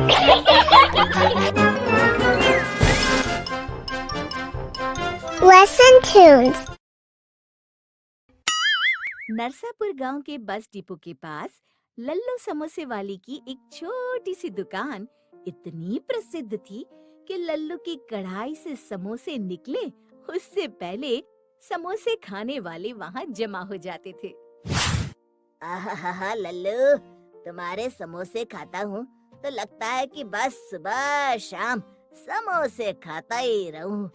Lesson Tunes. Narsapur गांव के bus depot के पास लल्लू समोसे वाली की एक छोटी सी दुकान इतनी प्रसिद्ध थी कि लल्लू की कढ़ाई से समोसे निकले उससे पहले समोसे खाने वाले वहां जमा हो जाते थे। आहा लल्लू, तुम्हारे समोसे खाता हूँ तो लगता है कि बस सुबह शाम समोसे खाता ही रहूं।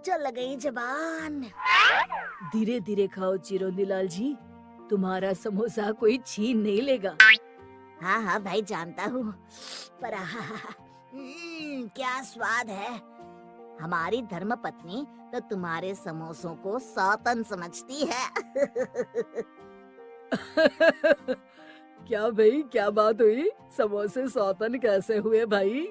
जल गई जबान। धीरे धीरे खाओ चिरौंदी लाल जी, तुम्हारा समोसा कोई छीन नहीं लेगा। हाँ भाई जानता हूँ, पर क्या स्वाद है। हमारी धर्मपत्नी तो तुम्हारे समोसों को सौतन समझती है। क्या भाई, क्या बात हुई? समोसे सौतन कैसे हुए भाई?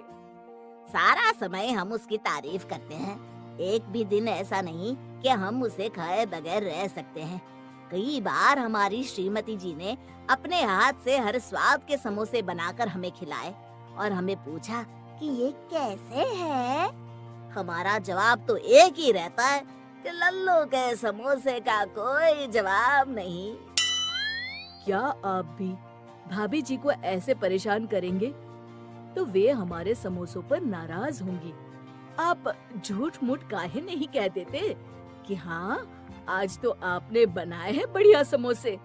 सारा समय हम उसकी तारीफ करते हैं, एक भी दिन ऐसा नहीं कि हम उसे खाए बगैर रह सकते हैं। कई बार हमारी श्रीमती जी ने अपने हाथ से हर स्वाद के समोसे बनाकर हमें खिलाए और हमें पूछा कि ये कैसे है। हमारा जवाब तो एक ही रहता है कि लल्लू के समोसे का कोई जवाब नहीं। क्या आप भी भाभी जी को ऐसे परेशान करेंगे तो वे हमारे समोसों पर नाराज होंगी। आप झूठ मूठ काहे नहीं कह देते कि हाँ, आज तो आपने बनाए हैं बढ़िया समोसे।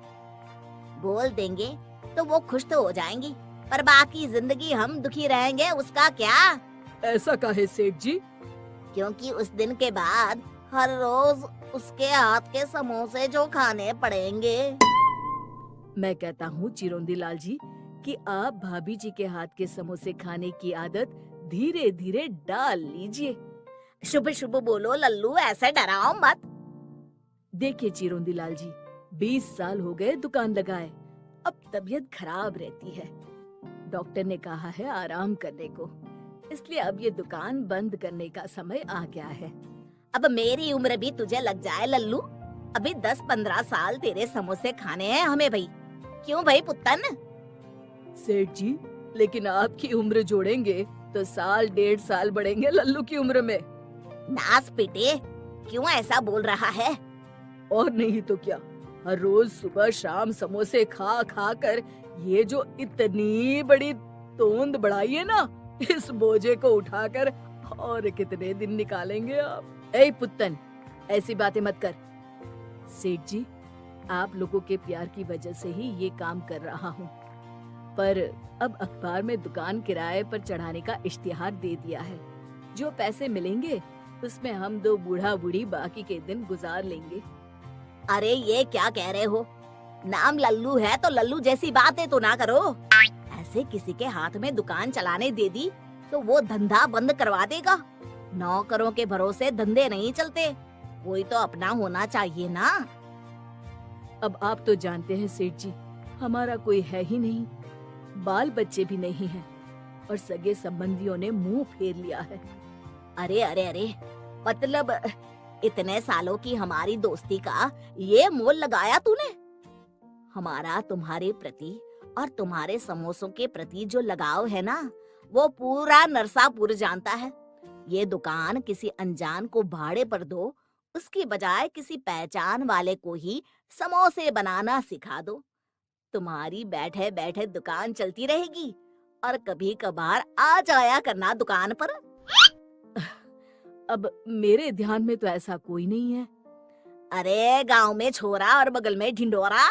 बोल देंगे तो वो खुश तो हो जाएंगी, पर बाकी जिंदगी हम दुखी रहेंगे, उसका क्या? ऐसा काहे सेठ जी? क्योंकि उस दिन के बाद हर रोज उसके हाथ के समोसे जो खाने पड़ेंगे। मैं कहता हूँ चिरौंदी लाल जी कि आप भाभी जी के हाथ के समोसे खाने की आदत धीरे धीरे डाल लीजिए। शुभ शुभ बोलो लल्लू, ऐसे डराओ मत। देखिए चिरौंदी लाल जी, 20 साल हो गए दुकान लगाए, अब तबीयत खराब रहती है। डॉक्टर ने कहा है आराम करने को, इसलिए अब ये दुकान बंद करने का समय आ गया है। अब मेरी उम्र भी तुझे लग जाए लल्लू, अभी 10-15 साल तेरे समोसे खाने हैं हमें भाई। क्यों भाई पुत्तन? सेठ जी, लेकिन आपकी उम्र जोड़ेंगे तो साल 1.5 साल बढ़ेंगे लल्लू की उम्र में। नास पिटे, क्यों ऐसा बोल रहा है? और नहीं तो क्या, हर रोज सुबह शाम समोसे खा खा कर ये जो इतनी बड़ी तोंद बढ़ाई है ना, इस बोझे को उठाकर और कितने दिन निकालेंगे आप? ए पुत्तन, ऐसी बातें मत कर। सेठ जी, आप लोगों के प्यार की वजह से ही ये काम कर रहा हूँ, पर अब अखबार में दुकान किराए पर चढ़ाने का इश्तिहार दे दिया है। जो पैसे मिलेंगे उसमें हम 2 बूढ़ा बूढ़ी बाकी के दिन गुजार लेंगे। अरे ये क्या कह रहे हो? नाम लल्लू है तो लल्लू जैसी बातें तो ना करो। ऐसे किसी के हाथ में दुकान चलाने दे दी तो वो धंधा बंद करवा देगा। नौकरों के भरोसे धंधे नहीं चलते, कोई तो अपना होना चाहिए ना। अब आप तो जानते हैं सेठ जी, हमारा कोई है ही नहीं, बाल बच्चे भी नहीं हैं और सगे संबंधियों ने मुंह फेर लिया है। अरे, मतलब इतने सालों की हमारी दोस्ती का ये मोल लगाया तूने? हमारा तुम्हारे प्रति और तुम्हारे समोसों के प्रति जो लगाव है ना, वो पूरा नरसापुर जानता है। ये दुकान किसी अनजान को भाड़े पर दो, उसकी बजाय किसी पहचान वाले को ही समोसे बनाना सिखा दो। तुम्हारी बैठे बैठे दुकान चलती रहेगी और कभी कभार आ जाया करना दुकान पर। अब मेरे ध्यान में तो ऐसा कोई नहीं है। अरे गांव में छोरा और बगल में ढिंडोरा,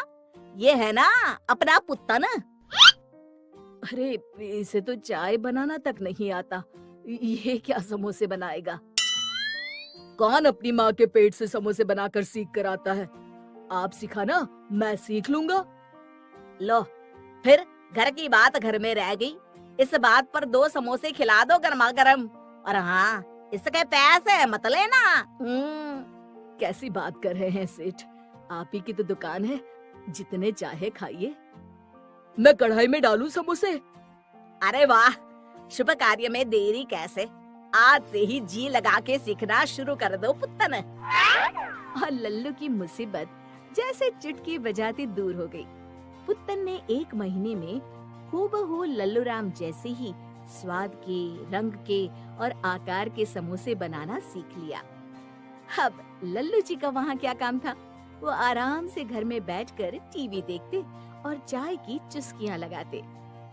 ये है ना अपना पुत्तन। अरे इसे तो चाय बनाना तक नहीं आता, ये क्या समोसे बनाएगा? कौन अपनी माँ के पेट से समोसे बनाकर सीख कर आता है? आप सिखाना, मैं सीख लूंगा। लो, फिर घर की बात घर में रह गई। इस बात पर 2 समोसे खिला दो गर्मा गर्म, और हाँ, इसके पैसे मत लेना। कैसी बात कर रहे हैं सेठ, आप ही की तो दुकान है, जितने चाहे खाइए। मैं कढ़ाई में डालूं समोसे? अरे वाह, शुभ कार्य में देरी कैसे, आज से ही जी लगा के सीखना शुरू कर दो पुत्तन। और लल्लू की मुसीबत जैसे चुटकी बजाती दूर हो गई। पुत्तन ने 1 महीने में हूबहू लल्लूराम जैसे ही स्वाद के, रंग के और आकार के समोसे बनाना सीख लिया। अब लल्लू जी का वहाँ क्या काम था? वो आराम से घर में बैठकर टीवी देखते और चाय की चुस्कियां लगाते।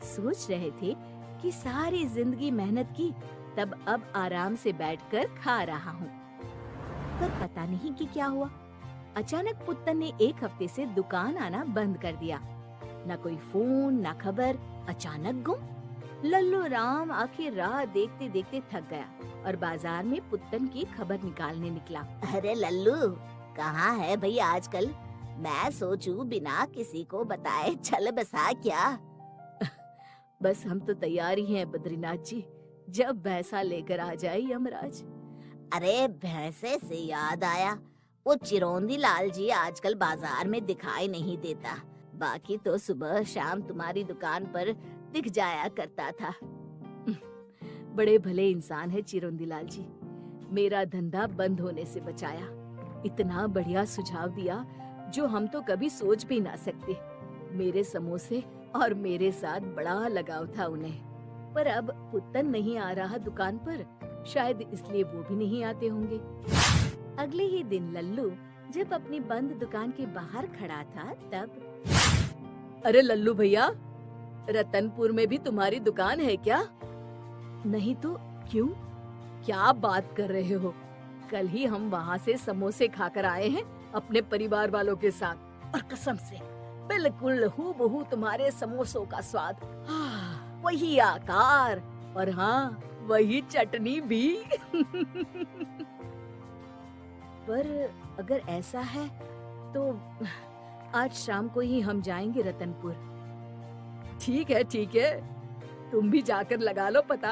सोच रहे थे कि सारी जिंदगी मेहनत की, तब अब आराम से बैठकर खा रहा हूँ। पर पता नहीं कि क्या हुआ। अचानक पुत्तन ने एक हफ्ते से दुकान आना बंद कर दिया। न कोई फोन, न खबर, अचानक गुम। लल्लू राम आखिर राह देखते देखते थक गया और बाजार में पुत्तन की खबर निकालने निकला। अरे लल्लू, कहाँ है भाई आजकल? मैं सोचूं बिना किसी को बताए चल बसा क्या? बस हम तो तैयार ही हैं बद्रीनाथ जी, जब भैंसा लेकर आ जाए यमराज। अरे भैंसे से याद आया, वो चिरौंदी लाल जी आजकल बाजार में दिखाई नहीं देता। बाकी तो सुबह शाम तुम्हारी दुकान पर दिख जाया करता था। बड़े भले इंसान है चिरौंदी लाल जी, मेरा धंधा बंद होने से बचाया। इतना बढ़िया सुझाव दिया जो हम तो कभी सोच भी ना सकते। मेरे समोसे और मेरे साथ बड़ा लगाव था उन्हें। पर अब पुत्तन नहीं आ रहा दुकान पर, शायद इसलिए वो भी नहीं आते होंगे। अगले ही दिन लल्लू जब अपनी बंद दुकान के बाहर खड़ा था तब, अरे लल्लू भैया, रतनपुर में भी तुम्हारी दुकान है क्या? नहीं तो क्यों? क्या बात कर रहे हो? कल ही हम वहाँ से समोसे खाकर आए हैं अपने परिवार वालों के साथ, और कसम से बिल्कुल हूबहू तुम्हारे समोसों का स्वाद, वही आकार और हाँ वही चटनी भी। पर अगर ऐसा है तो आज शाम को ही हम जाएंगे रतनपुर। ठीक है, तुम भी जाकर लगा लो पता।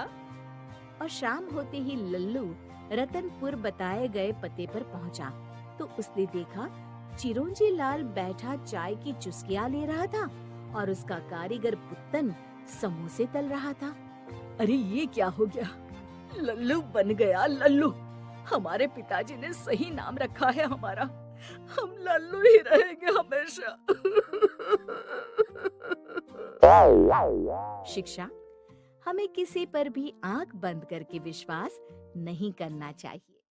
और शाम होते ही लल्लू रतनपुर बताए गए पते पर पहुंचा तो उसने देखा चिरौंजी लाल बैठा चाय की चुस्कियां ले रहा था और उसका कारीगर पुत्तन समोसे तल रहा था। अरे ये क्या हो गया? लल्लू बन गया लल्लू। हमारे पिताजी ने सही नाम रखा है हमारा। हम लल्लू ही रहेंगे हमेशा। शिक्षा: हमें किसी पर भी आंख बंद करके विश्वास नहीं करना चाहिए।